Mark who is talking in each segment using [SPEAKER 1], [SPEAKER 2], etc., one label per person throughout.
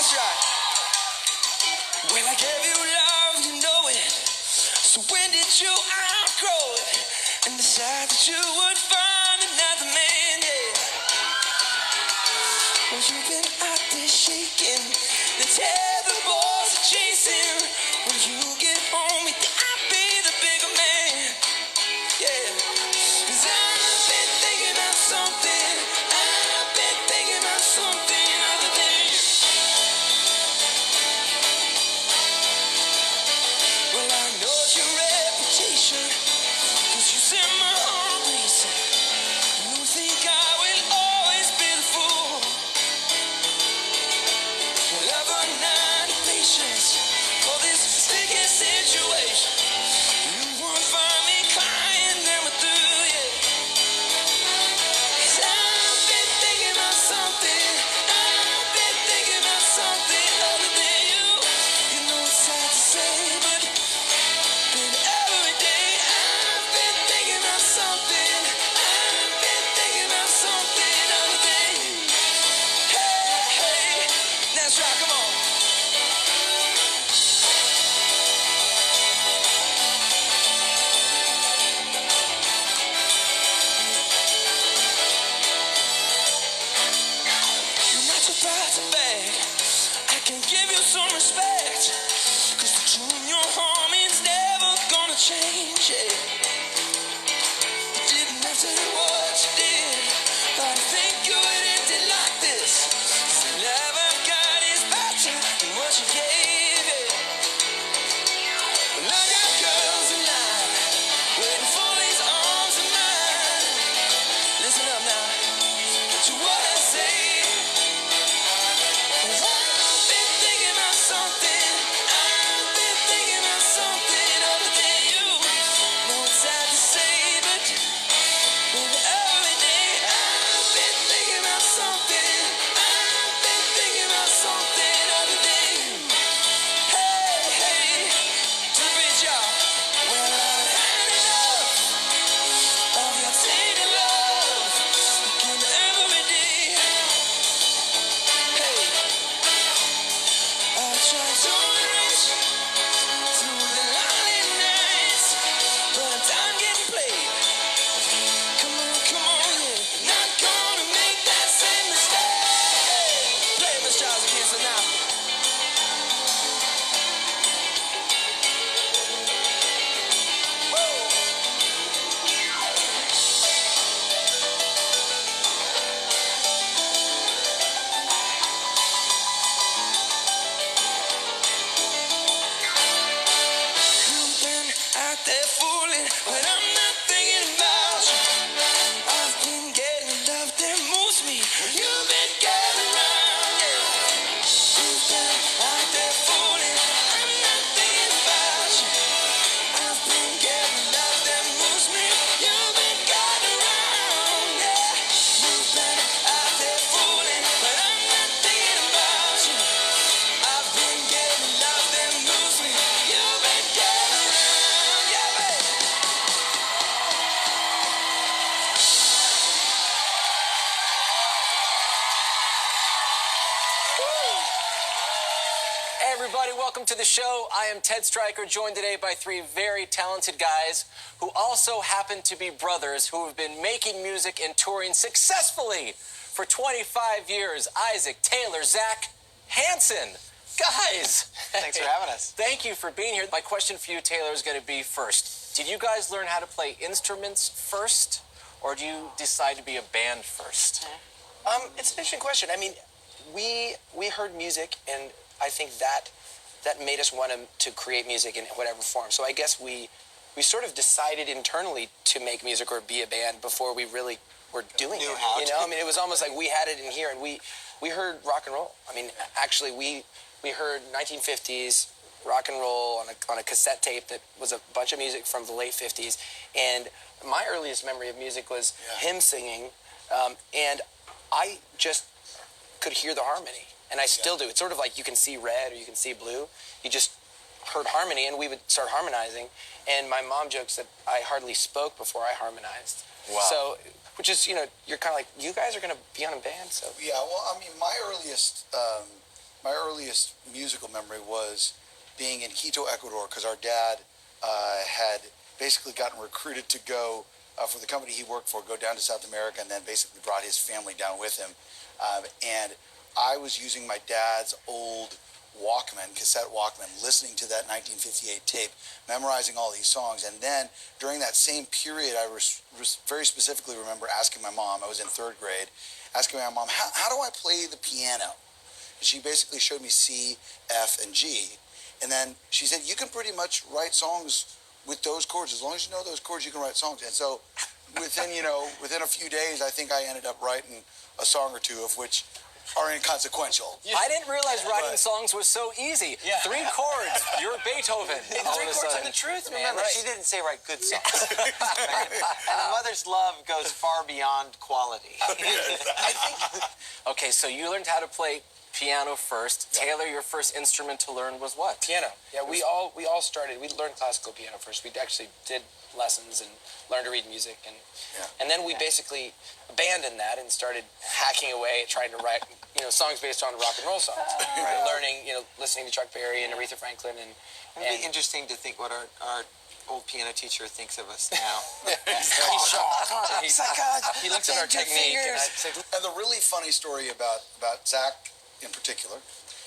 [SPEAKER 1] That's right. Well, I gave you love, you know it. So when did you outgrow it and decide that you would find another man? Yeah. Well, you've been out there shaking, the tether balls are chasing. When you get home, you think I'll be the bigger man. Yeah. 'Cause I've been thinking of something. I've been thinking of something other than you. Well, I know your reputation, 'cause you set my heart racing. You think I will always be the fool. Well, I've run out of patience for this sticky situation. You want got your prize back. I can give you some respect. Cause the truth in your home is never gonna change, yeah. You didn't have to do what you did. But I think you would end it like this. The love I've got is better than what you gave, yeah. Well, I got girls in line waiting for these arms of mine. Listen up now to what I say. 'Cause I've been thinking about something. I've been thinking about something other than you. No, it's sad to say, but maybe every day I've been thinking about something. I've been thinking about something other than you. Hey, hey, to the beach, y'all. Well, I've had enough of your tainted love. Again every day. Hey, I've tried to reach through the lonely nights, but I'm done getting played. Come on, yeah. Not gonna make that same mistake. Play Miss Charles again, so now. You've been out there fooling, but I'm not thinking about you. I've been getting love that moves me. You've been getting around, yeah. You've been out there fooling, I'm not thinking about you. I've been getting love that moves me. You've been getting around, yeah. You've been out there fooling, but I'm not thinking about you. I've been getting love that moves me. You've been getting around, yeah, baby.
[SPEAKER 2] Hey everybody, welcome to the show. I am Ted Stryker, joined today by three very talented guys who also happen to be brothers who have been making music and touring successfully for 25 years. Isaac, Taylor, Zach, Hanson. Guys!
[SPEAKER 3] Thanks for having us.
[SPEAKER 2] Thank you for being here. My question for you, Taylor, is going to be first. Did you guys learn how to play instruments first, or do you decide to be a band first?
[SPEAKER 3] It's an interesting question. I mean, we heard music, and I think that made us want to create music in whatever form. So I guess we sort of decided internally to make music or be a band before we really were doing
[SPEAKER 4] Knew
[SPEAKER 3] it.
[SPEAKER 4] how
[SPEAKER 3] You
[SPEAKER 4] to.
[SPEAKER 3] know, I mean, it was almost like we had it in here, and we heard rock and roll. I mean, actually, we heard 1950s rock and roll on a cassette tape that was a bunch of music from the late 50s. And my earliest memory of music was him singing, and I just could hear the harmony. And I still do. It's sort of like you can see red or you can see blue. You just heard harmony, and we would start harmonizing. And my mom jokes that I hardly spoke before I harmonized.
[SPEAKER 2] Wow.
[SPEAKER 3] So, which is, you know, you're kind of like, you guys are going to be on a band, so.
[SPEAKER 4] Yeah, well, I mean, my earliest musical memory was being in Quito, Ecuador, because our dad had basically gotten recruited to go for the company he worked for, go down to South America, and then basically brought his family down with him. And I was using my dad's old cassette Walkman, listening to that 1958 tape, memorizing all these songs. And then during that same period, I very specifically remember asking my mom, I was in third grade, asking my mom, how do I play the piano? And she basically showed me C, F, and G. And then she said, you can pretty much write songs with those chords. As long as you know those chords, you can write songs. And so within a few days, I think I ended up writing a song or two, of which are inconsequential.
[SPEAKER 2] I didn't realize writing songs was so easy.
[SPEAKER 3] Yeah.
[SPEAKER 2] 3 chords, you're Beethoven. all of a
[SPEAKER 3] Three chords
[SPEAKER 2] sudden.
[SPEAKER 3] and the truth, man.
[SPEAKER 5] Remember,
[SPEAKER 3] Right.
[SPEAKER 5] she didn't say write good songs. And a mother's love goes far beyond quality.
[SPEAKER 2] Okay, so you learned how to play piano first. Taylor, your first instrument to learn was what?
[SPEAKER 3] Piano. Yeah, we all started. We learned classical piano first. We actually did lessons and learned to read music, and then we basically abandoned that and started hacking away at trying to write songs based on rock and roll songs. Right? Learning, listening to Chuck Berry and Aretha Franklin, and
[SPEAKER 5] It'd be interesting to think what our old piano teacher thinks of us now.
[SPEAKER 3] He's shocked.
[SPEAKER 5] He looks at our technique.
[SPEAKER 4] And the really funny story about Zach in particular,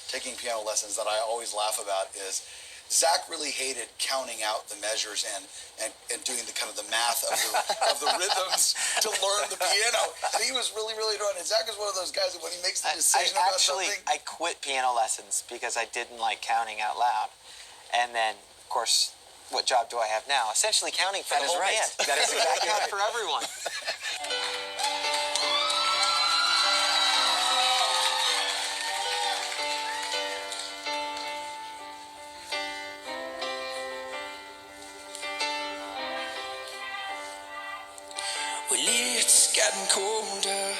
[SPEAKER 4] taking piano lessons that I always laugh about is Zach really hated counting out the measures and doing the kind of the math of the rhythms to learn the piano. And he was really annoying. And Zach is one of those guys that when he makes the decision about something.
[SPEAKER 5] I quit piano lessons because I didn't like counting out loud. And then, of course, what job do I have now? Essentially counting for the whole band.
[SPEAKER 2] That is exactly right.
[SPEAKER 5] For everyone.
[SPEAKER 1] Well, it's gotten colder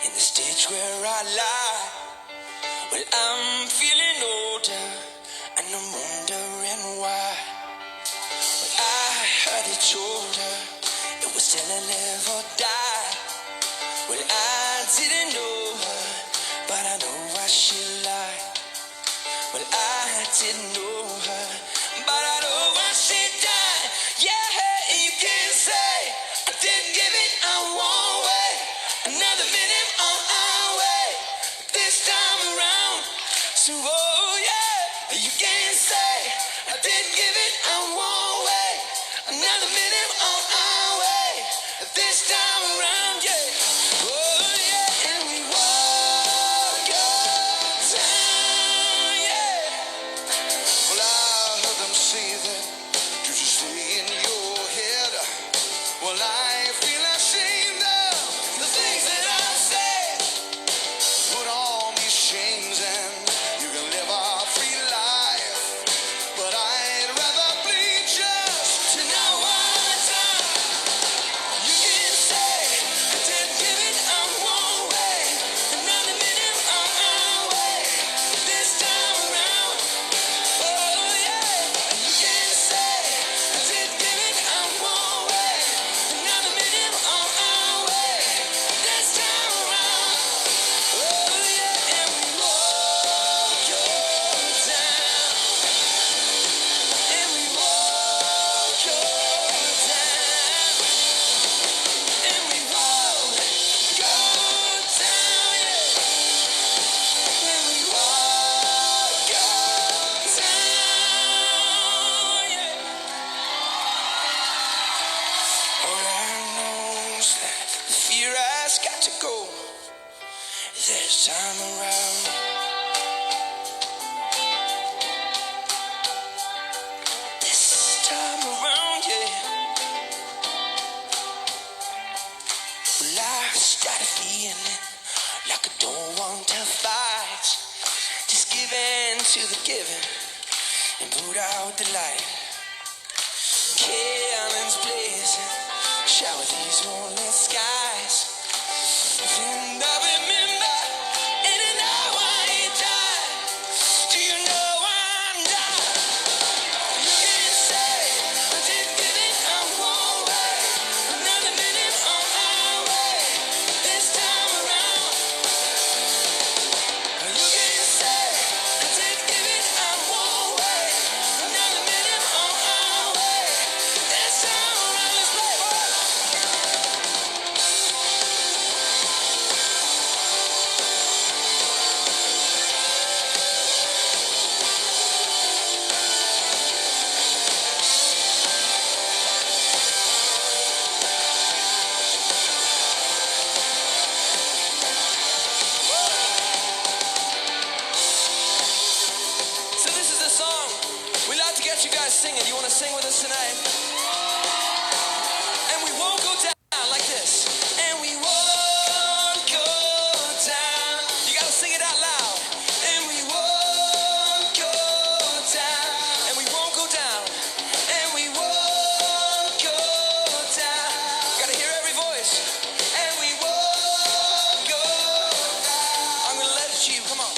[SPEAKER 1] in the stitch where I lie. Well, I'm feeling older and I'm wondering why. Well, I heard it older, it was till I live or die. Well, I didn't know her, but I know why she lied. Well, I didn't know her, but I know why she died. Yeah, you can say I didn't give it a one way. Another minute on our way. This time around. So, oh yeah, you can say I didn't give it a one way. Another minute on our way. This time around, yeah. Oh yeah, and we walk uptown, yeah. Well, I heard them say that you just stay in your head. Well, I feel ashamed of the things that I said. Put on these chains and you can live a free life. But I'd rather bleed just to know one time. You can say I didn't give it a one way. Another minute on our way. This time around. Oh yeah, you can say I didn't give it a one way. Another minute on our way. This time around. Oh yeah, and we walk your down. And we walk your down. And we walk your down, yeah. And we walk your down, yeah. All I know is that the fear has got to go this time around. This time around, yeah. Well, I started feeling like I don't want to fight. Just give in to the giving and put out the light. Cannons blazing, shower these rolling skies. And I remember in an hour he died. Do you know I'm dying? You can say I didn't give it a one way. Another minute on our way. This time around. You can say I didn't give it a one way. Another minute on our way. This time around. Let's play, boy. So this is the song we like to get you guys singing. You want to sing with us tonight? And we won't go down like this. And we won't go down. You gotta sing it out loud. And we won't go down. And we won't go down. And we won't go down. Gotta hear every voice. And we won't go down. I'm gonna let it to you. Come on.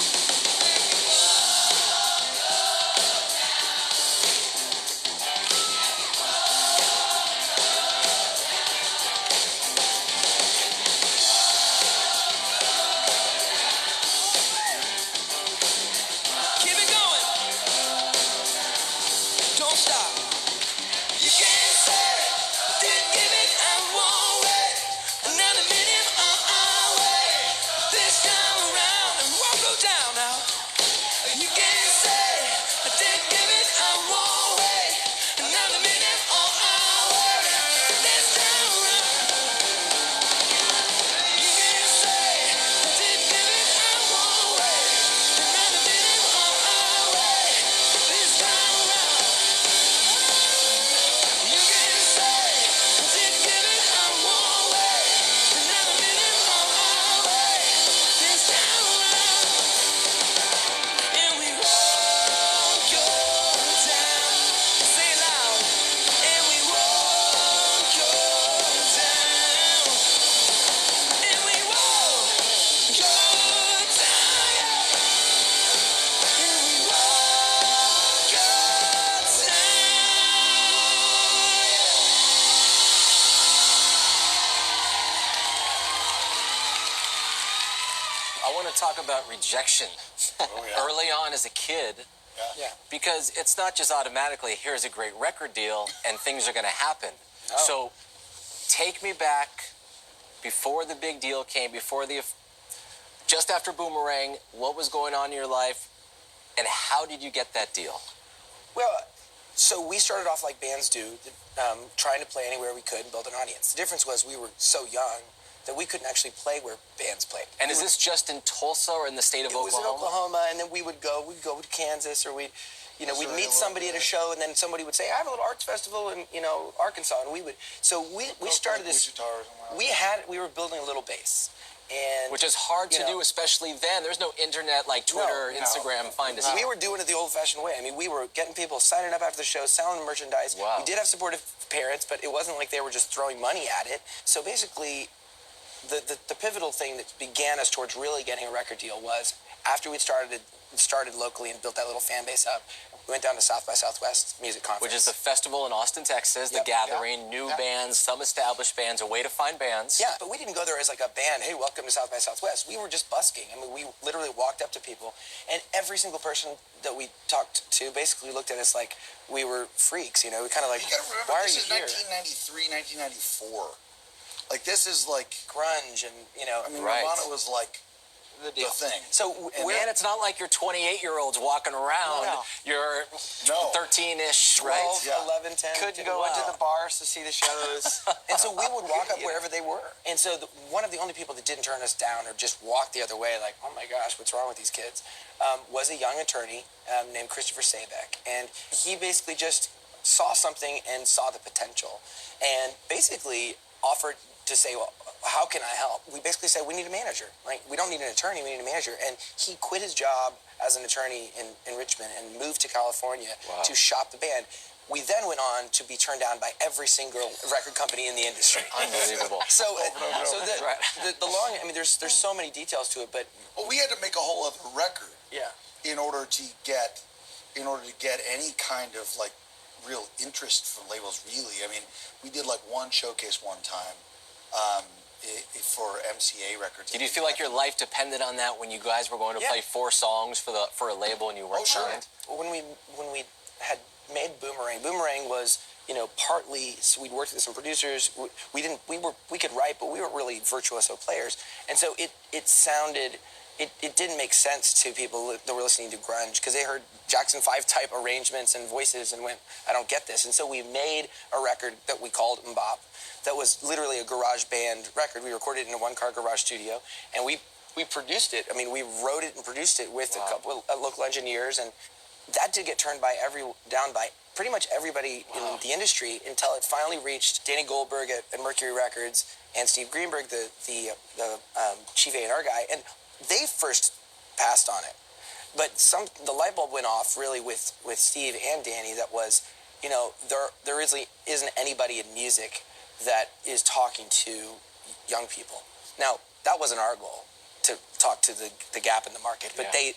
[SPEAKER 2] I want to talk about rejection early on as a kid.
[SPEAKER 3] Yeah.
[SPEAKER 2] Because it's not just automatically, here's a great record deal and things are going to happen.
[SPEAKER 3] Oh.
[SPEAKER 2] So take me back before the big deal came, just after Boomerang, what was going on in your life and how did you get that deal?
[SPEAKER 3] Well, so we started off like bands do, trying to play anywhere we could and build an audience. The difference was we were so young that we couldn't actually play where bands played.
[SPEAKER 2] And is this just in Tulsa or in the state of Oklahoma?
[SPEAKER 3] It was in Oklahoma, and then we'd go to Kansas, or we'd meet somebody at a show, and then somebody would say, I have a little arts festival in, Arkansas, and we started this, we were building a little base. And,
[SPEAKER 2] which is hard to do, especially then. There's no internet like Twitter or Instagram. Find us.
[SPEAKER 3] We were doing it the old-fashioned way. I mean, we were getting people signing up after the show, selling merchandise.
[SPEAKER 2] Wow.
[SPEAKER 3] We did have supportive parents, but it wasn't like they were just throwing money at it. So basically, the pivotal thing that began us towards really getting a record deal was after we started locally and built that little fan base up, we went down to South by Southwest Music Conference.
[SPEAKER 2] Which is the festival in Austin, Texas, the gathering, new bands, some established bands, a way to find bands.
[SPEAKER 3] Yeah, but we didn't go there as like a band, hey, welcome to South by Southwest. We were just busking. I mean, we literally walked up to people, and every single person that we talked to basically looked at us like we were freaks, We kind of like,
[SPEAKER 4] You gotta remember,
[SPEAKER 3] why are
[SPEAKER 4] this
[SPEAKER 3] you
[SPEAKER 4] is
[SPEAKER 3] here?
[SPEAKER 4] 1993, 1994. Like, this is like...
[SPEAKER 3] Grunge and,
[SPEAKER 4] I mean, Nirvana was like... the thing.
[SPEAKER 3] So,
[SPEAKER 2] and it's not like you're 28-year-olds walking around.
[SPEAKER 3] No.
[SPEAKER 2] You're 13-ish,
[SPEAKER 3] 12,
[SPEAKER 2] right?
[SPEAKER 3] 11, 10.
[SPEAKER 5] Couldn't go into the bars to see the shows.
[SPEAKER 3] And so we would walk up wherever they were. And so one of the only people that didn't turn us down or just walk the other way, like, oh my gosh, what's wrong with these kids, was a young attorney named Christopher Sabeck. And he basically just saw something and saw the potential. And basically offered to say, well, how can I help? We basically said, we need a manager. Like, we don't need an attorney, we need a manager. And he quit his job as an attorney in Richmond and moved to California to shop the band. We then went on to be turned down by every single record company in the industry.
[SPEAKER 2] Unbelievable.
[SPEAKER 3] So the long, I mean, there's so many details to it, but...
[SPEAKER 4] Well, we had to make a whole other record
[SPEAKER 3] Yeah.
[SPEAKER 4] in order to get any kind of, like, real interest from labels, really. I mean, we did, like, one showcase one time, for MCA Records.
[SPEAKER 2] Did you feel like your life depended on that when you guys were going to play 4 songs for a label and you weren't signed?
[SPEAKER 3] When we had made Boomerang was, partly, so we'd worked with some producers. We could write, but we weren't really virtuoso players, and so it sounded. It didn't make sense to people that were listening to grunge because they heard Jackson 5 type arrangements and voices and went, I don't get this. And so we made a record that we called Mbop that was literally a garage band record. We recorded it in a one-car garage studio, and we produced it. I mean, we wrote it and produced it with a couple of local engineers, and that did get turned down by pretty much everybody in the industry until it finally reached Danny Goldberg at Mercury Records and Steve Greenberg, the chief A&R guy, and they first passed on it. But the light bulb went off really with Steve and Danny. That was, there isn't anybody in music that is talking to young people. Now, that wasn't our goal, to talk to the gap in the market, but they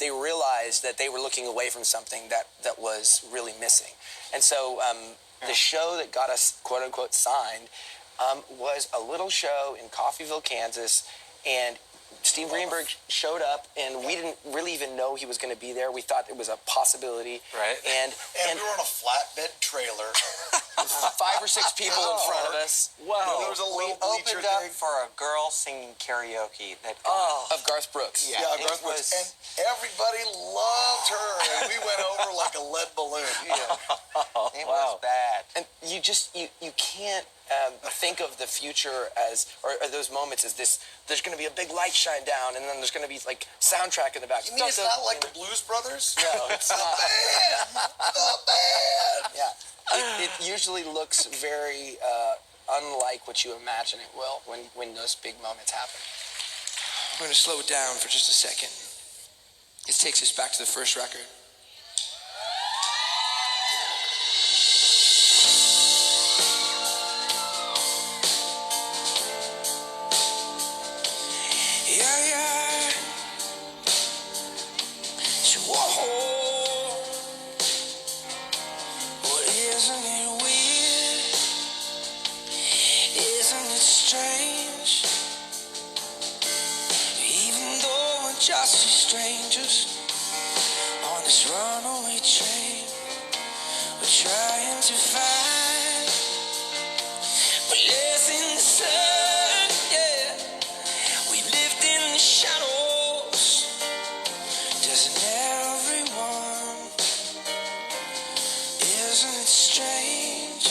[SPEAKER 3] realized that they were looking away from something that was really missing. And so the show that got us quote unquote signed was a little show in Coffeyville, Kansas, and Steve Greenberg showed up, and we didn't really even know he was going to be there. We thought it was a possibility.
[SPEAKER 2] Right.
[SPEAKER 4] And we were on a flatbed trailer.
[SPEAKER 3] 5 or 6 people in front of us.
[SPEAKER 2] Wow.
[SPEAKER 4] There was a
[SPEAKER 5] We
[SPEAKER 4] little bleacher
[SPEAKER 5] opened up
[SPEAKER 4] thing.
[SPEAKER 5] for a girl singing karaoke that
[SPEAKER 3] Of Garth Brooks.
[SPEAKER 5] Yeah.
[SPEAKER 4] Yeah, Garth Brooks. And everybody loved her, and we went over like a lead balloon.
[SPEAKER 5] it was bad.
[SPEAKER 3] And you can't think of the future or those moments as this. There's going to be a big light shine down, and then there's going to be like soundtrack in the back.
[SPEAKER 4] You mean it's not like the Blues Brothers?
[SPEAKER 3] No, it's not.
[SPEAKER 4] The band!
[SPEAKER 3] Yeah, it usually looks very unlike what you imagine it will when those big moments happen.
[SPEAKER 1] We're going to slow it down for just a second. This takes us back to the first record. Even just two strangers on this runaway train. We're trying to find a place in the sun, yeah. We've lived in the shadows. Doesn't everyone? Isn't it strange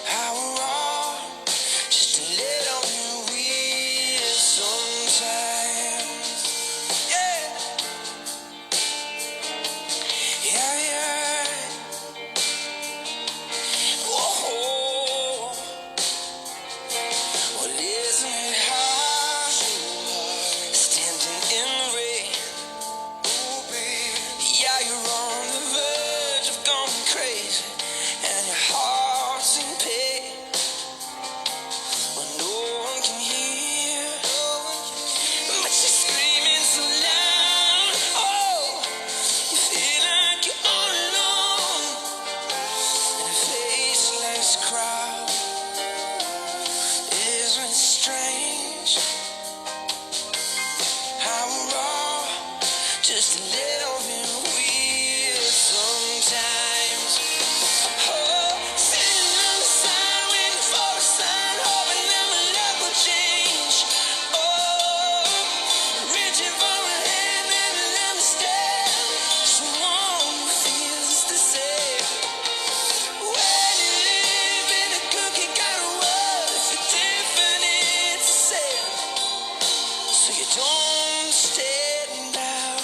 [SPEAKER 1] how we're all just a little bit weird sometimes? Yeah, yeah, yeah. Whoa. Well, isn't it hard standing in the rain? Oh, baby. Yeah, you're on the verge of going crazy, and your heart's in pain when no one can hear. But you're screaming so loud, oh, you feel like you're all alone in a faceless crowd. Isn't it strange how we're all just a little bit weird sometimes? Oh, sitting on the side waiting for a sign, hoping that my luck will change. Oh, reaching for a hand that will understand someone who feels the same. When you live in a cookie cutter world, if you're different, it's the same. So you don't stand out,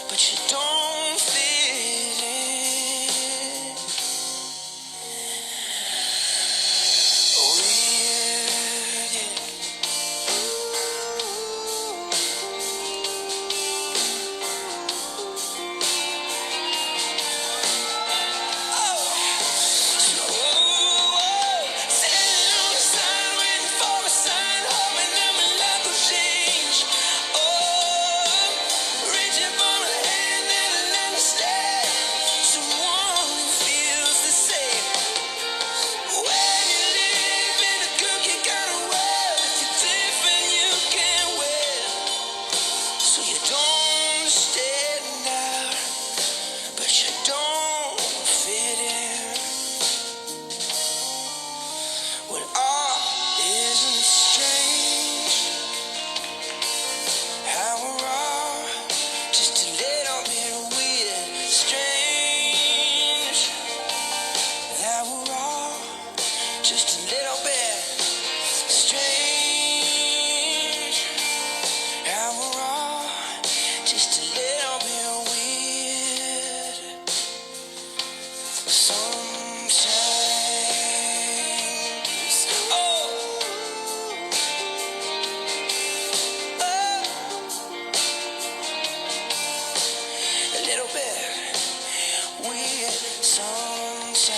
[SPEAKER 1] but you don't fit in. Weird, yeah. Standing on the side, waiting for a sign, hoping that my luck will change. Oh, reaching for a hand that'll understand someone who feels the same. When you live in a cookie cutter world, if you're different, you can win. So you don't stand out, but you don't fit in. Well, isn't it strange how we're all just a little bit weird? Strange that we're all just a little bit strange how we're all just a little bit weird sometimes. Oh, a little bit weird sometimes.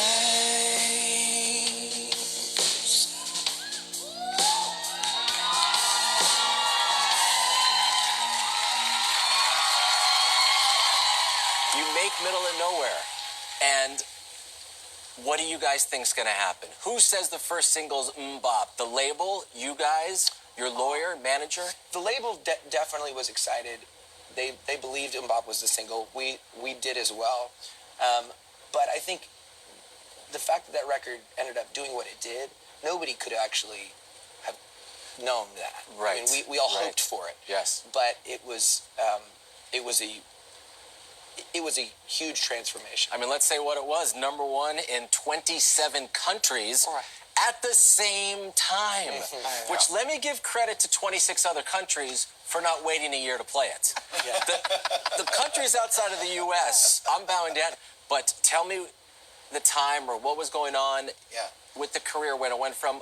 [SPEAKER 2] You make Middle of Nowhere, and what do you guys think's gonna happen? Who says the first single's Bop? The label? You guys? Your lawyer? Manager?
[SPEAKER 3] The label definitely was excited. They believed Mbop was the single. We did as well. But I think the fact that that record ended up doing what it did, nobody could actually have known that.
[SPEAKER 2] Right.
[SPEAKER 3] I mean, we all
[SPEAKER 2] Right.
[SPEAKER 3] hoped for it.
[SPEAKER 2] Yes.
[SPEAKER 3] But it was a huge transformation.
[SPEAKER 2] I mean, let's say what it was. Number one in 27 countries
[SPEAKER 5] Right.
[SPEAKER 2] at the same time. Which, let me give credit to 26 other countries for not waiting a year to play it.
[SPEAKER 3] Yeah.
[SPEAKER 2] The countries outside of the U.S., I'm bowing down. But tell me the time or what was going on with the career when it went from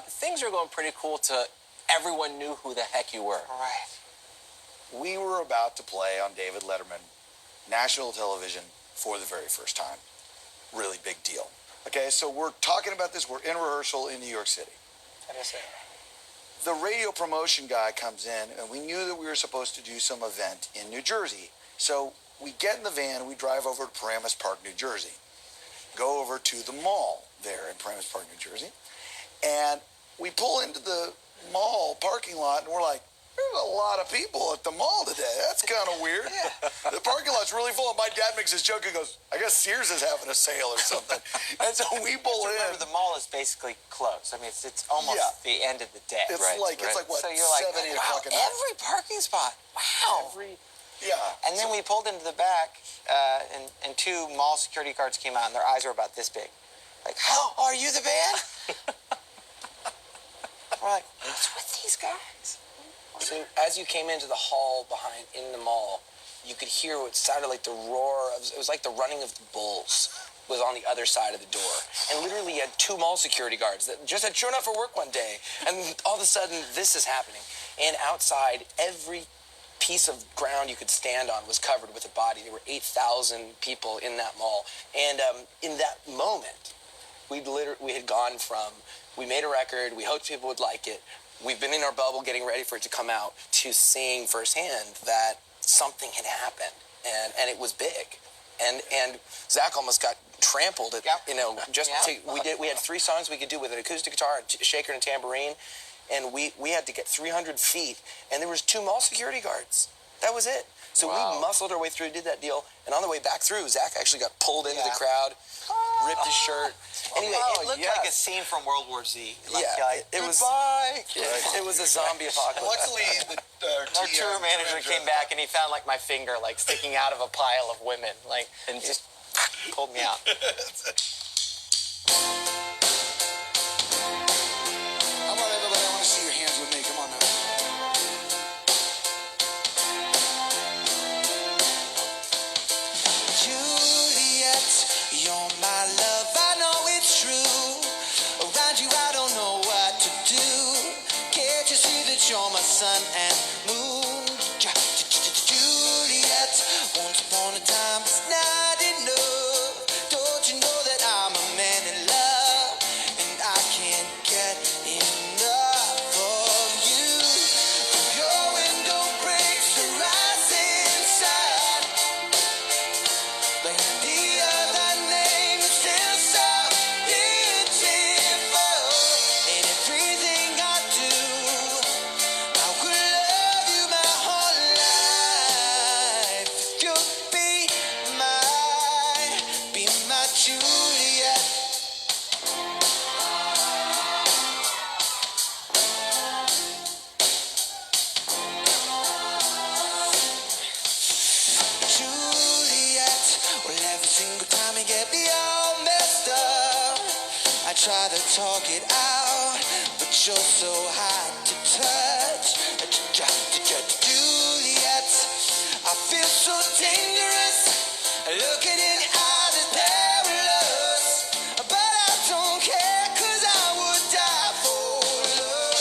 [SPEAKER 2] things are going pretty cool to everyone knew who the heck you were.
[SPEAKER 5] Right.
[SPEAKER 4] We were about to play on David Letterman, national television, for the very first time. Really big deal. Okay, so we're talking about this. We're in rehearsal in New York City.
[SPEAKER 3] That is it.
[SPEAKER 4] The radio promotion guy comes in, and we knew that we were supposed to do some event in New Jersey. So we get in the van, we drive over to Paramus Park, New Jersey. Go over to the mall there in Paramus Park, New Jersey. And we pull into the mall parking lot, and we're like, there's a lot of people at the mall today. That's kind of weird. The parking lot's really full. My dad makes this joke. He goes, I guess Sears is having a sale or something. And so we pull in.
[SPEAKER 5] Remember, the mall is basically closed. I mean, it's almost the end of the day.
[SPEAKER 4] It's like what,
[SPEAKER 5] so you're like,
[SPEAKER 4] 7, 8
[SPEAKER 5] wow,
[SPEAKER 4] o'clock at night.
[SPEAKER 5] every parking spot. Wow. And then we pulled into the back, and 2 mall security guards came out, and their eyes were about this big. Like, how are you the band? We're like, what's with these guys?
[SPEAKER 3] So as you came into the hall behind in the mall, you could hear what sounded like the roar of, it was like the running of the bulls was on the other side of the door. And literally you had 2 mall security guards that just had shown up for work one day. And all of a sudden, this is happening. And outside, every piece of ground you could stand on was covered with a body. There were 8,000 people in that mall. And in that moment, we had gone from, we made a record, we hoped people would like it, we've been in our bubble getting ready for it to come out, to seeing firsthand that something had happened, and it was big. And Zach almost got trampled at, we had 3 songs we could do with an acoustic guitar, a shaker, and a tambourine, and we had to get 300 feet, and there was 2 mall security guards. That was it. So we muscled our way through, did that deal, and on the way back through, Zach actually got pulled into the crowd, ripped his shirt. Anyway,
[SPEAKER 5] it looked like a scene from World War Z.
[SPEAKER 3] It was a zombie apocalypse.
[SPEAKER 4] Luckily,
[SPEAKER 5] our tour manager came back and he found like my finger like sticking out of a pile of women, like, and just pulled me out.
[SPEAKER 4] How about everybody? I want to see your hands with me. Come on now.
[SPEAKER 1] Juliet, you're my love, I know it's true. Around you I don't know what to do. Can't you see that you're my sun and moon? Juliet, once upon a time it's not enough. Don't you know that I'm a man in love, and I can't get enough of you. Your window breaks the rising sun, but the other name is still so beautiful. And everything I do, I could love you my whole life. You'll be my Juliet. Juliet, well, every single time you get me all messed up, I try to talk it out, but you're so hard to touch. Juliet, I feel so dangerous. Looking in your eyes is perilous, but I don't care 'cause I would die for love.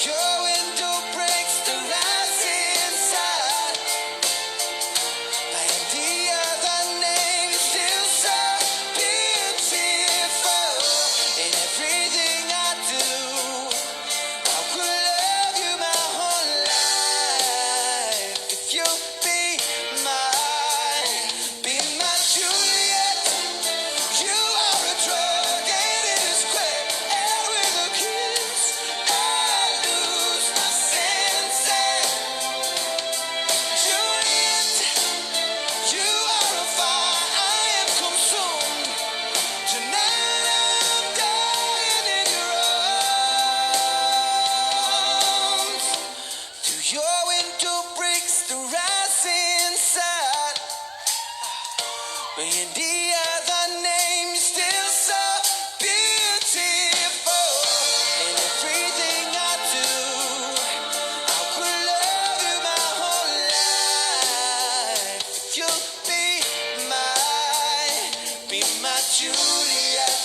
[SPEAKER 1] Your window breaks the rising sun, and the other name is still so beautiful. In everything I do, I could love you my whole life. If you be my Juliet, you are a drug and it is quick, and with a kiss I lose my senses. Juliet, you are a fire, I am consumed. Tonight I'm dying in your arms. To your window breaks the rising sun, but in the other name you're still so beautiful. And everything I do, I could love you my whole life. If you'll be my Juliet.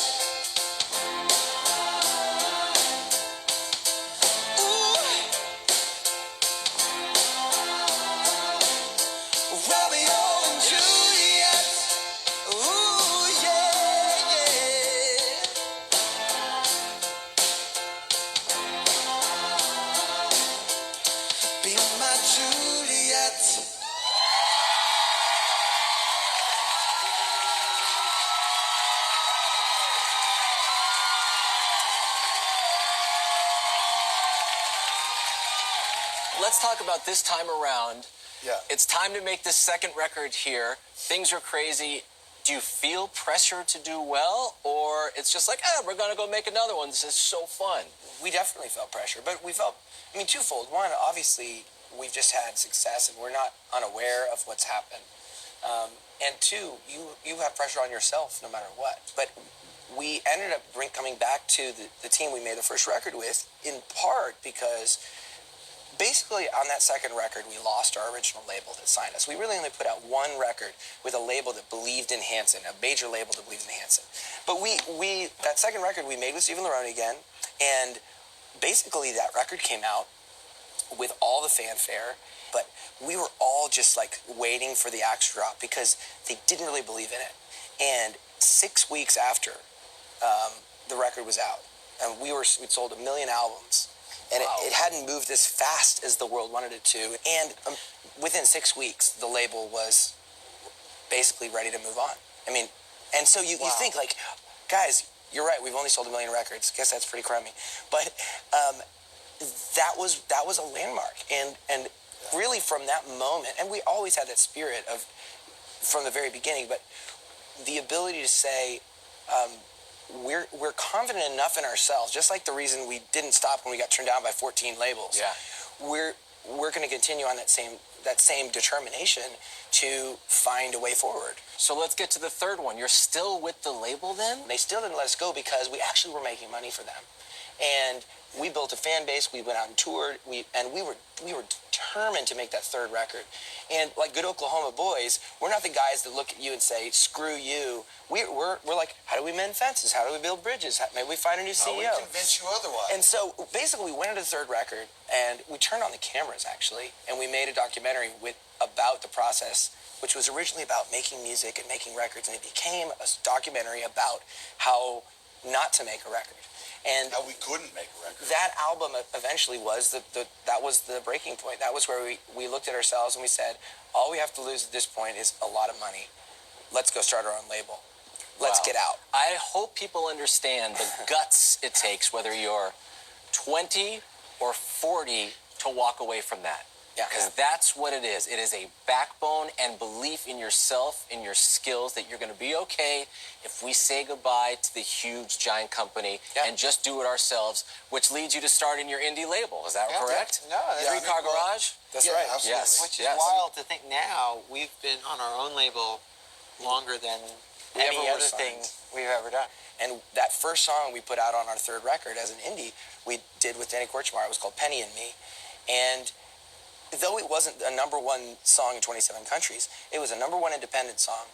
[SPEAKER 1] Ooh, Romeo and Juliet. Ooh, yeah, yeah. Be my Juliet.
[SPEAKER 2] let's talk about this time around.
[SPEAKER 4] Yeah.
[SPEAKER 2] It's time to make this second record here. Things are crazy. Do you feel pressure to do well, or it's just like, we're gonna go make another one. This is so fun.
[SPEAKER 3] We definitely felt pressure, but we felt, twofold. One, obviously, we've just had success, and we're not unaware of what's happened. And two, you have pressure on yourself no matter what. But we ended up coming back to the team we made the first record with, in part because basically on that second record, we lost our original label that signed us. We really only put out one record with a label that believed in Hanson, a major label that believed in Hanson. But that second record we made with Stephen Laroni again, and basically that record came out with all the fanfare, but we were all just like waiting for the axe to drop because they didn't really believe in it. And 6 weeks after the record was out, and we'd sold 1 million albums, and
[SPEAKER 2] wow.
[SPEAKER 3] it hadn't moved as fast as the world wanted it to. And within 6 weeks, the label was basically ready to move on. And so you think like, guys, you're right, we've only sold 1 million records. Guess that's pretty crummy. But that was a landmark. And really from that moment, and we always had that spirit from the very beginning, but the ability to say, we're confident enough in ourselves, just like the reason we didn't stop when we got turned down by 14 labels.
[SPEAKER 2] Yeah.
[SPEAKER 3] We're going to continue on that same determination to find a way forward.
[SPEAKER 2] So let's get to the third one. You're still with the label then?
[SPEAKER 3] They still didn't let us go because we actually were making money for them. And we built a fan base, we went out and toured, and we were determined to make that third record. And like good Oklahoma boys, we're not the guys that look at you and say, screw you. We're like, how do we mend fences? How do we build bridges? Maybe we find a new CEO.
[SPEAKER 4] How we convince you otherwise?
[SPEAKER 3] And so basically we went into the third record, and we turned on the cameras actually, and we made a documentary about the process, which was originally about making music and making records, and it became a documentary about how not to make a record. And
[SPEAKER 4] how we couldn't make a record.
[SPEAKER 3] That album eventually was that was the breaking point. That was where we looked at ourselves and we said, all we have to lose at this point is a lot of money. Let's go start our own label. Let's get out.
[SPEAKER 2] I hope people understand the guts it takes, whether you're 20 or 40, to walk away from that.
[SPEAKER 3] Yeah.
[SPEAKER 2] Because that's what it is. It is a backbone and belief in yourself, in your skills, that you're going to be okay if we say goodbye to the huge, giant company and just do it ourselves, which leads you to starting your indie label. Is that correct?
[SPEAKER 5] No, that's
[SPEAKER 2] Three Car Garage?
[SPEAKER 3] That's
[SPEAKER 4] Yeah,
[SPEAKER 3] right.
[SPEAKER 4] absolutely.
[SPEAKER 2] Yes.
[SPEAKER 5] Which is wild to think now we've been on our own label longer than any
[SPEAKER 3] Ever
[SPEAKER 5] other
[SPEAKER 3] was
[SPEAKER 5] thing
[SPEAKER 3] signed.
[SPEAKER 5] we've ever done.
[SPEAKER 3] And that first song we put out on our third record as an indie, we did with Danny Korchmar. It was called Penny and Me. And though it wasn't a #1 song in 27 countries, it was a #1 independent song.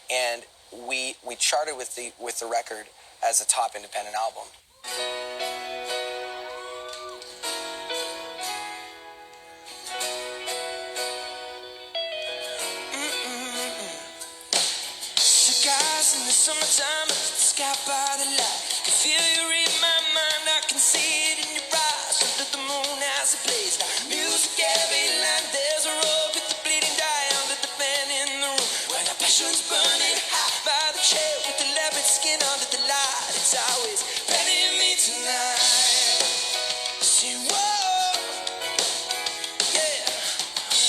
[SPEAKER 3] And we charted with the record as a top independent album. Cigars in the summertime, the sky by the light. Can feel you read my mind, I can see it in your eyes. Under the moon as it plays like music every line. There's a road with the bleeding die under the fan in the room. When the passion's burning hot by the chair with the leopard skin under the light. It's always Penny and Me tonight. See, whoa, yeah.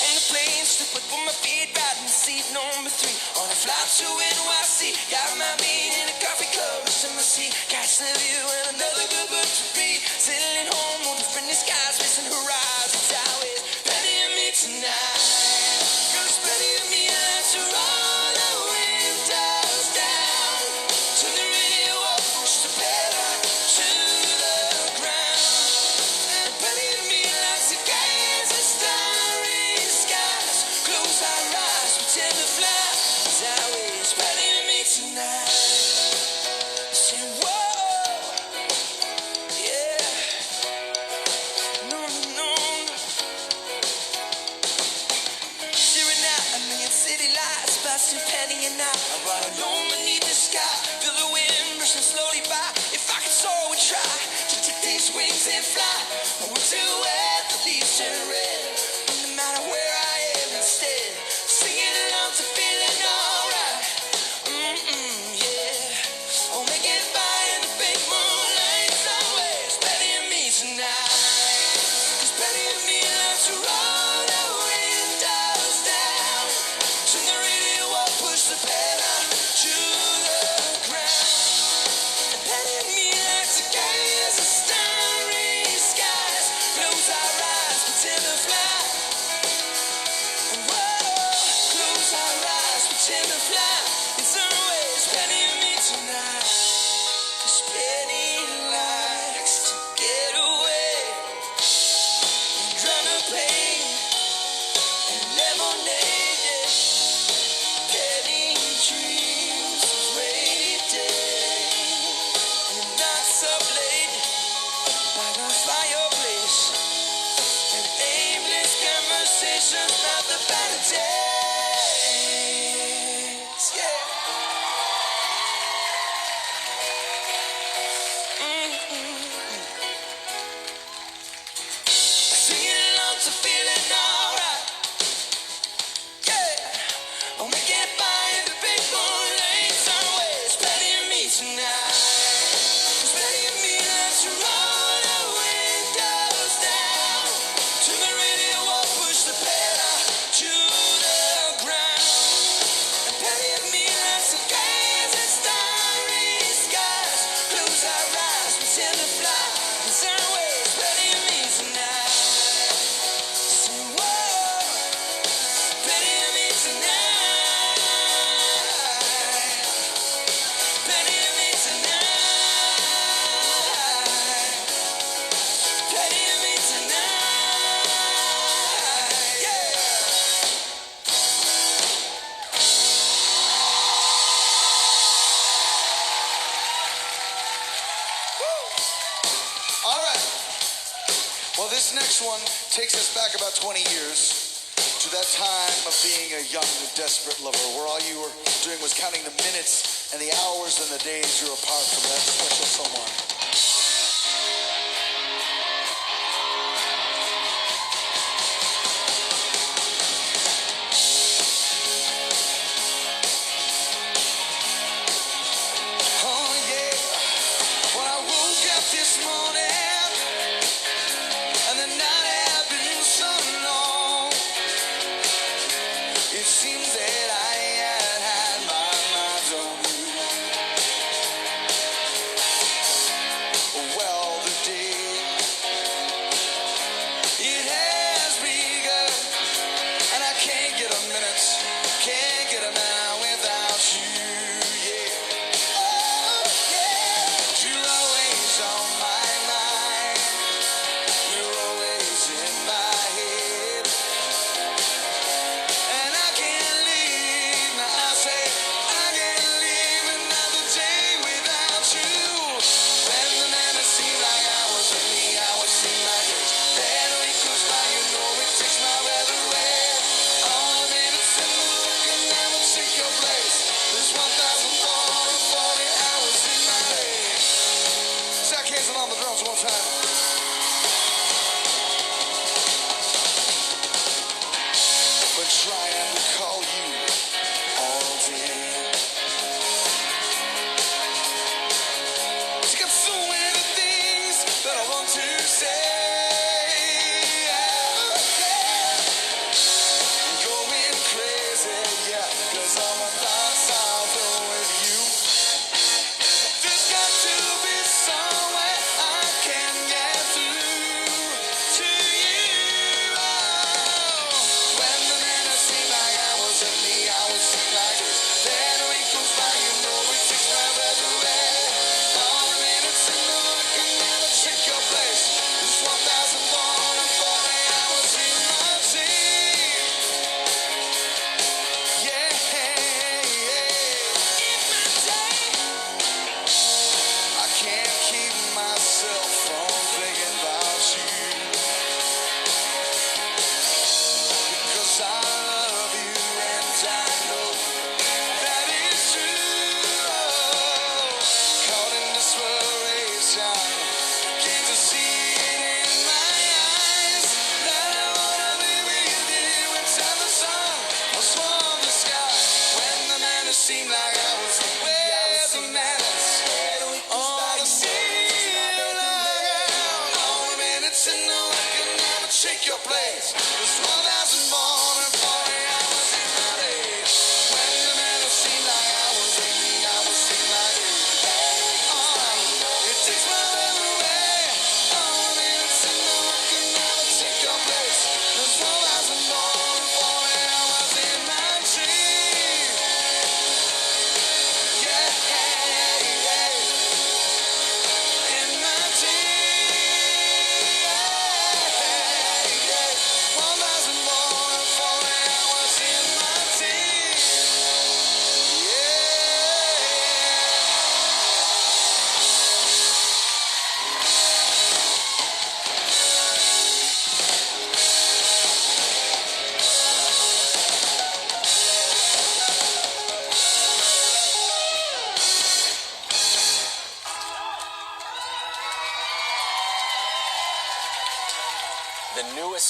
[SPEAKER 3] On the plane, stupid with my feet riding seat number 3. On a flight to NYC, got my bean in a coffee cup, missing my seat. Catch the view and another good book to read. Sailing home on the friendly skies, missing horizons. Always Penny and Me tonight. 'Cause Penny and Me likes to roll the windows down. Turn the radio up, push the pedal to the ground. And Penny and Me likes to gaze at starry skies. Close our eyes, pretend to fly. It's always Penny and Me tonight. Say, whoa, yeah. No, no, no. Staring out a million city lights, busting Penny and I. I ride alone beneath the sky, feel the wind rushing slowly by. If I could soar, I would try to take these wings and fly. I want to where the leaves turn red. No matter where I am instead, singing along to feeling alright. Yeah. Oh, make it by in the big moonlight. It's always Penny and Me tonight. 'Cause Penny and Me love to
[SPEAKER 1] pretend to fly. It's always Penny and me tonight. 'Cause Penny likes to get away and drown her pain in lemonade. Yeah. Penny dreams of rainy days and nights up late by the fireplace and aimless conversations about the better days. Yeah. Singing along to feeling alright. Yeah. Oh, make it by the big bull lanes. Always Penny and me tonight. 'Cause Penny and me let's roll the windows down. Turn the radio up, push the pedal to the ground. And Penny and me let's gaze at starry skies. Close our eyes, pretend to fly. It's always Penny and me tonight. Say whoa, Penny and me tonight. Penny and me tonight. Penny and me tonight. Yeah.
[SPEAKER 4] All right. Well, this next one takes us back about 20 years to that time of being a young, desperate lover, where all you were doing was counting the minutes and the hours and the days you were apart from that special someone.
[SPEAKER 1] Oh yeah. When I woke up this morning and the night had been so long, it seems that I had my mind on you. Well, the day it has begun, and I can't get a minute, can't get a minute without you. Yeah. Oh yeah. You're always on my mind. You're always in my head. And I can't leave. Now I say I can't leave another day without you. When the minutes seem like hours to me, I would see my days. Then we cruise by, you know it takes my breath away. All the minutes in the look and never take your place. There's 1,440 hours in my day. Zach Hanson on the drums one time. Been trying to call you all day. She got so many things that I want to say. Oh, yeah. Going crazy, yeah, 'cause all my thoughts are with you. There's got to be somewhere I can get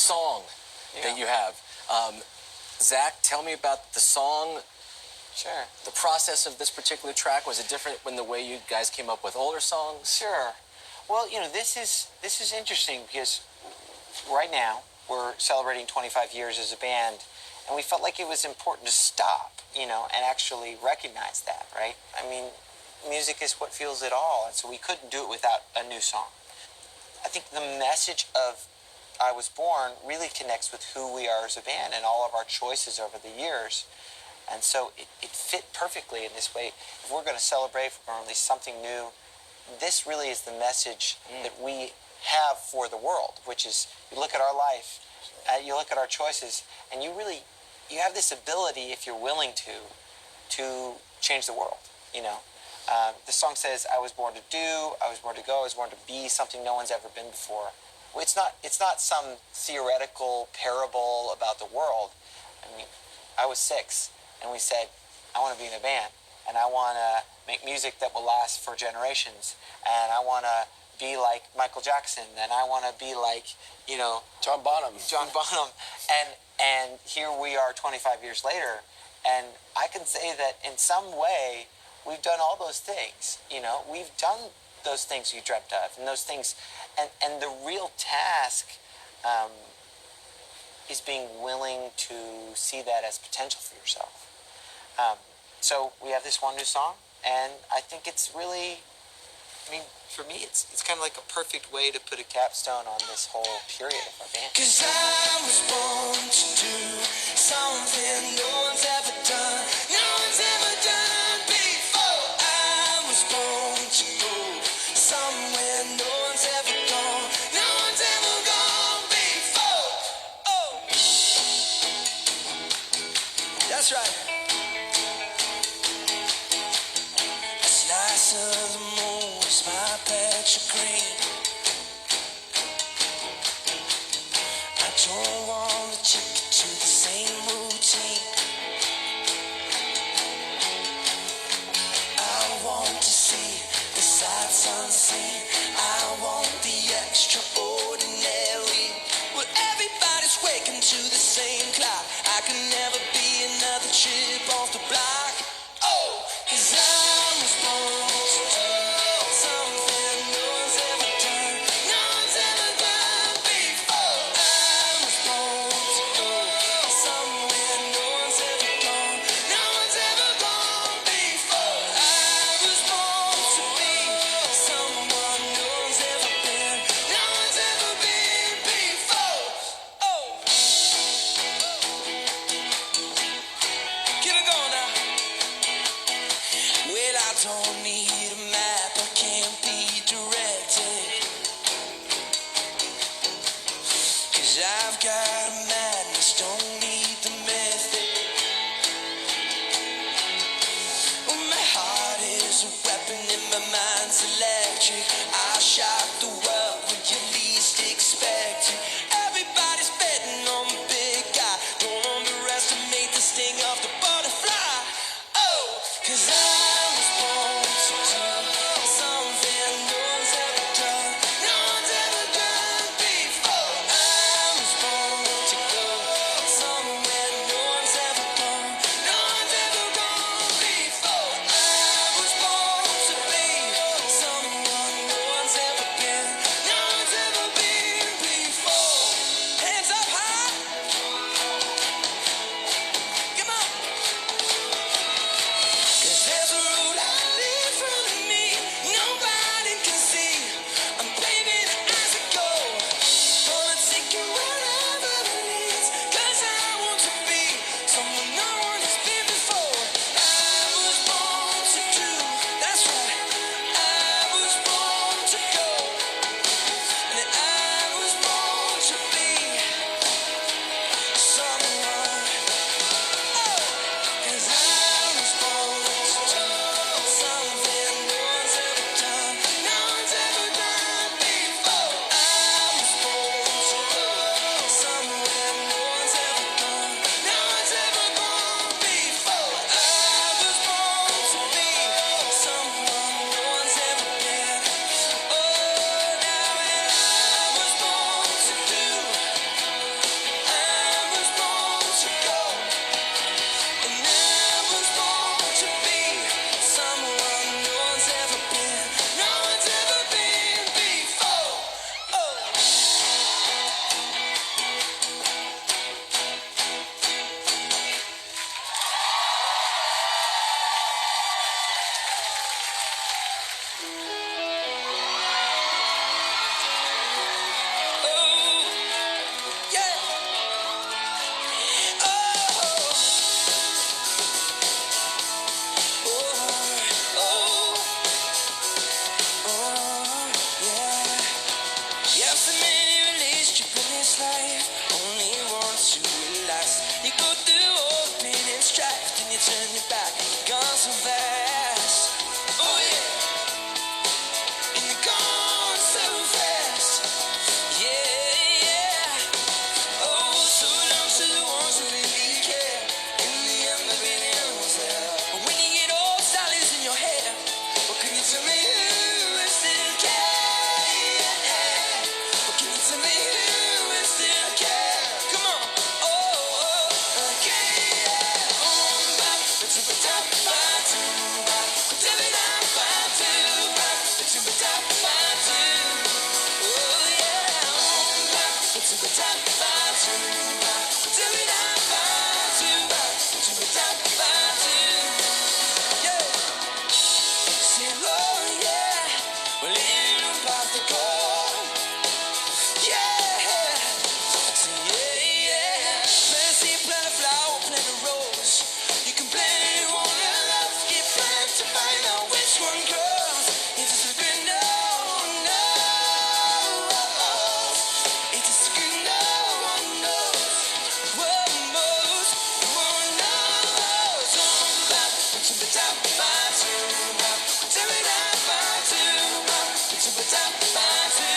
[SPEAKER 2] song that you have. Zach, tell me about the song.
[SPEAKER 5] Sure.
[SPEAKER 2] The process of this particular track, was it different when the way you guys came up with older songs?
[SPEAKER 5] Sure. Well, you know, this is interesting because right now we're celebrating 25 years as a band, and we felt like it was important to stop, you know, and actually recognize that, right? I mean, music is what fuels it all, and so we couldn't do it without a new song. I think the message of I Was Born really connects with who we are as a band and all of our choices over the years. And so it fit perfectly in this way. If we're going to celebrate, if we're going to release something new, this really is the message that we have for the world, which is you look at our life, you look at our choices, and you have this ability, if you're willing to change the world, you know. The song says, I was born to do, I was born to go, I was born to be something no one's ever been before. Well, it's not some theoretical parable about the world. I mean, I was 6, and we said, I want to be in a band, and I want to make music that will last for generations, and I want to be like Michael Jackson, and I want to be like, you know,
[SPEAKER 3] John Bonham.
[SPEAKER 5] And here we are 25 years later, and I can say that in some way, we've done all those things, you know, we've done those things you dreamt of, and those things, and the real task is being willing to see that as potential for yourself. So we have this one new song, and I think it's really, I mean, for me, it's kind of like a perfect way to put a capstone on this whole period of our band.
[SPEAKER 1] 'Cause I was born to do something no one's ever done, no one's ever done before. I was born to go somewhere no one's ever gone, no one's ever gone before. Oh, that's right. A slice of the moon is my patch of green. I don't want to check it to the same routine. I want to see the sights unseen. I want the extraordinary. Well, everybody's waking to the same clock. I can never be another chip off the block. Oh, 'cause I was born to do something no one's ever done, no one's ever done before. I was born to go somewhere no one's ever gone, no one's ever gone before. I was born to be someone no one's ever been, no one's ever been before. Oh, keep it going now. Well, I don't need a map, I can't be directed. 'Cause I've got a madness, don't need the method. Oh, my heart is a weapon and my mind's electric. I'll shock the world when you least expect it. Everybody's betting on the big guy. Don't underestimate the sting of the butterfly. Oh, 'cause I was born to who really care. In the end, the meaning was there. But when you get old, style is in your hair. What can you tell me who is still care? What can you tell me who is still care? Come on. Oh, okay, yeah. On back, let's do it up, back to back. Tell it I'm back to back. Let's do it up, back to. Oh, yeah. On back, let's do it up, back to back. Tell it I'm back to back. Let's do it up, back to. Yeah. Say oh, yeah. We're living past the goal. Yeah. Say yeah, yeah. Plant a seed, plant a flower, plant a rose. You can plant it, you wanna love. Get planted to find out which one grows. It's a secret, no, no. It's a secret, no one knows. What most, no one knows. On back, to the top, back to back. Tell me that back to back. To the top, back to.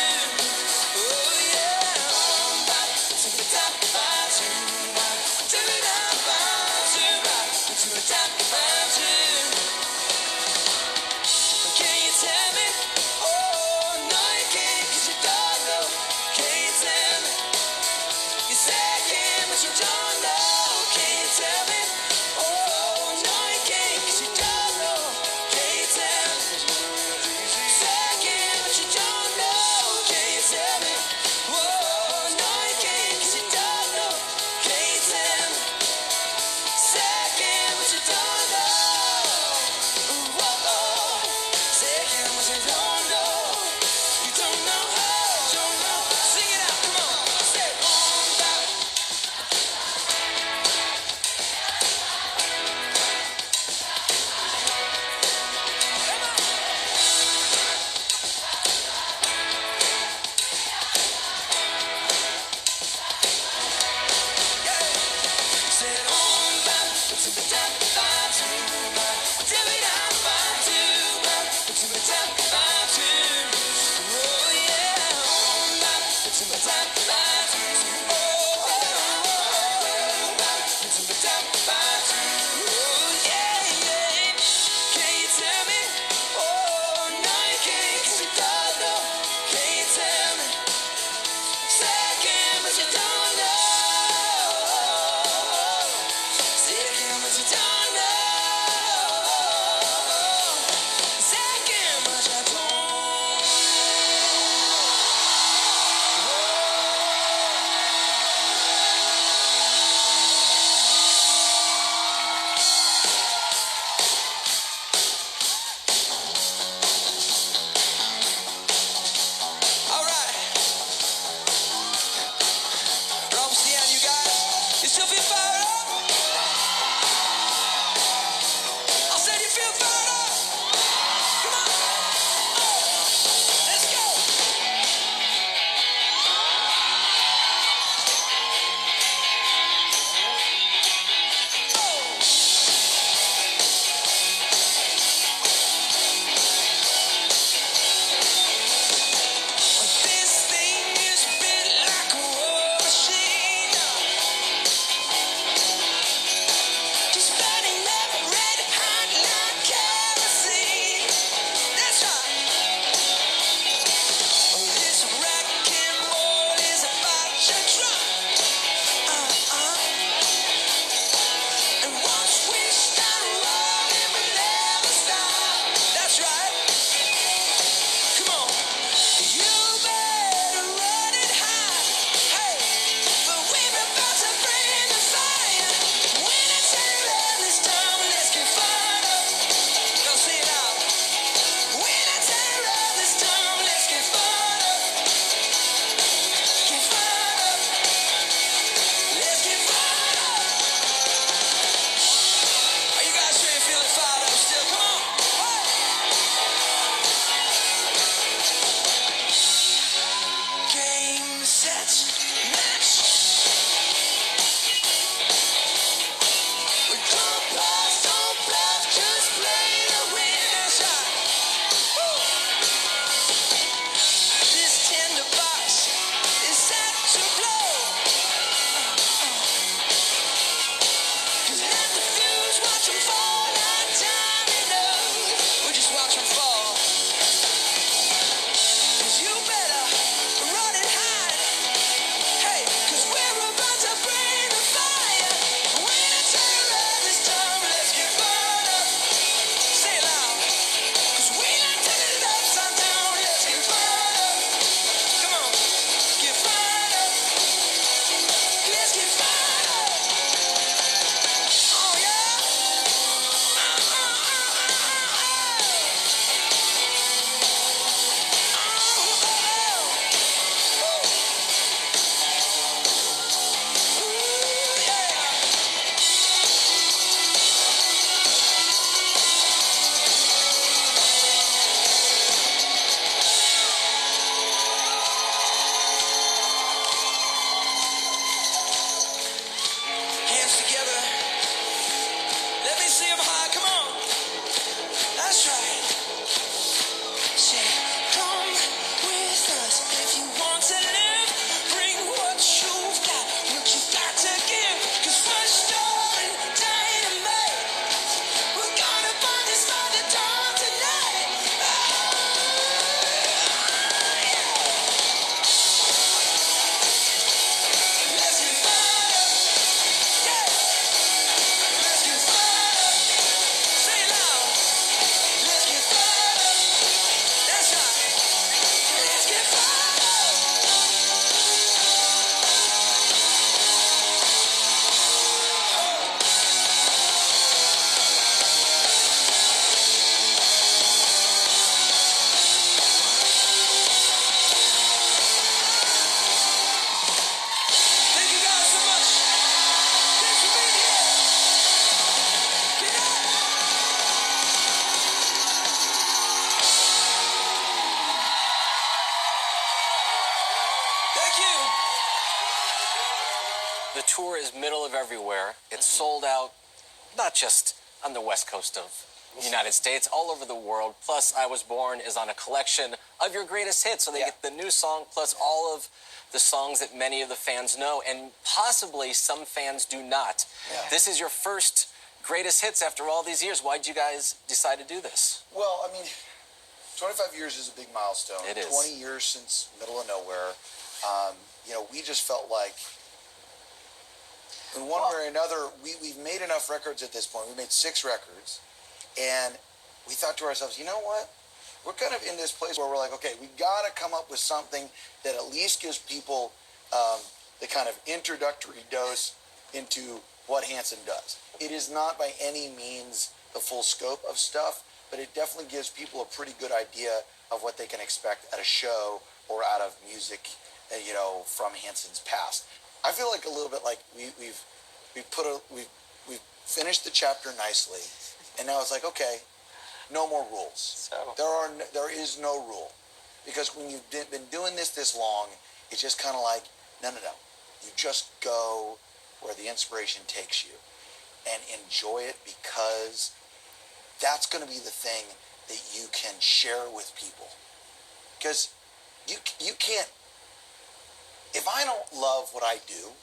[SPEAKER 1] Oh yeah, on back, to the top, back to back. Tell me that back to back. To the top, back to. Can you tell me? Oh no, you can't, 'cause you don't know. Can you tell me? You say I can, but you don't know. Can you tell me? Oh no, you can't, 'cause you don't know. Can you tell me? You say I can, but you don't know. Can you tell me? Oh no, you can't, 'cause you don't know. Can you tell me? Say I can, but you don't know. Ooh, oh, oh. Say I can, but you don't know. You don't know how, don't know. Sing it out, come on. Say on back. Say on back. To the top, back to back. Tell me that back to back. To the top, back to. Oh yeah, on back. To the top, back to. Oh, oh, oh, back. To the top, back to. Oh yeah, yeah. Can you tell me? Oh no, you can't, 'cause you don't know. Can you tell me? Say I can, but you don't know. Say I can, but you don't know. Say I can, but you don't. All right. We're almost the end, you guys. You still feel fired up? I said you feel fired up. Come on. Let's go. This thing is a bit like a war machine. Hands together. Let me see them high. Come on. That's right. Say, come with us if you want to live. Bring what you've got, what you've got to give. 'Cause we're starting dynamite. We're gonna burn this mother down tonight. Let's get fired up. Yeah. Let's get fired up. Say it loud. Let's get fired up. That's right. Let's get fired up. Thank you guys so much. Thanks for being here. Good night. Thank you.
[SPEAKER 2] The tour is middle of everywhere. It's sold out, not just on the west coast of the United States, all over the world. Plus, I Was Born is on a collection of your greatest hits. So they
[SPEAKER 3] Yeah.
[SPEAKER 2] get the new song plus all of the songs that many of the fans know, and possibly some fans do not.
[SPEAKER 3] Yeah.
[SPEAKER 2] This is your first greatest hits after all these years. Why did you guys decide to do this?
[SPEAKER 4] Well, I mean, 25 years is a big milestone.
[SPEAKER 2] It is.
[SPEAKER 4] 20 years since Middle of Nowhere. You know, we just felt like, in one way or another, we've made enough records at this point. We made 6 records. And we thought to ourselves, you know what? We're kind of in this place where we're like, okay, we got to come up with something that at least gives people the kind of introductory dose into what Hanson does. It is not by any means the full scope of stuff, but it definitely gives people a pretty good idea of what they can expect at a show or out of music, you know, from Hanson's past. I feel like a little bit like we've finished the chapter nicely, and now it's like, okay, no more rules.
[SPEAKER 5] So-
[SPEAKER 4] There is no rule, because when you've been doing this long, it's just kind of like, no. You just go where the inspiration takes you and enjoy it, because that's going to be the thing that you can share with people. Because you can't, if I don't love what I do,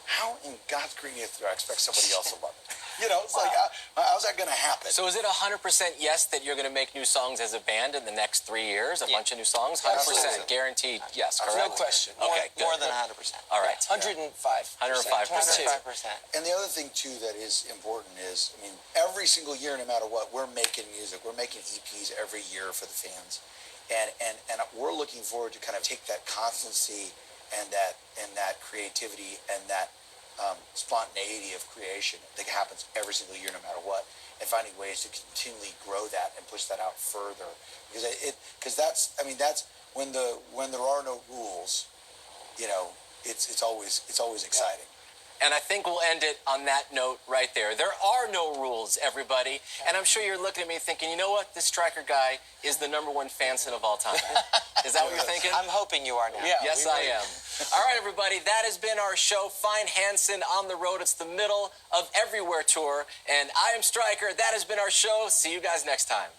[SPEAKER 4] how in God's green earth do I expect somebody else to love it? You know, it's like, how's that going to happen?
[SPEAKER 2] So is it 100% yes that you're going to make new songs as a band in the next 3 years? A bunch of new songs? 100%.
[SPEAKER 3] Absolutely.
[SPEAKER 2] Guaranteed yes, correct?
[SPEAKER 3] No question.
[SPEAKER 2] Okay, good.
[SPEAKER 5] More than 100%.
[SPEAKER 2] All right.
[SPEAKER 3] 105.
[SPEAKER 2] 105%.
[SPEAKER 5] 105%.
[SPEAKER 4] And the other thing, too, that is important is, I mean, every single year, no matter what, we're making music. We're making EPs every year for the fans. And we're looking forward to kind of take that constancy and that creativity and that spontaneity of creation that happens every single year, no matter what, and finding ways to continually grow that and push that out further. Because that's when there are no rules, you know, it's always exciting.
[SPEAKER 2] And I think we'll end it on that note right there. There are no rules, everybody. And I'm sure you're looking at me thinking, you know what? This Stryker guy is the #1 Hanson of all time. Is that what you're thinking?
[SPEAKER 5] I'm hoping you are now.
[SPEAKER 3] Yeah.
[SPEAKER 2] Yes, I am. All right, everybody, that has been our show, Find Hanson on the Road. It's the middle of Everywhere tour. And I am Stryker. That has been our show. See you guys next time.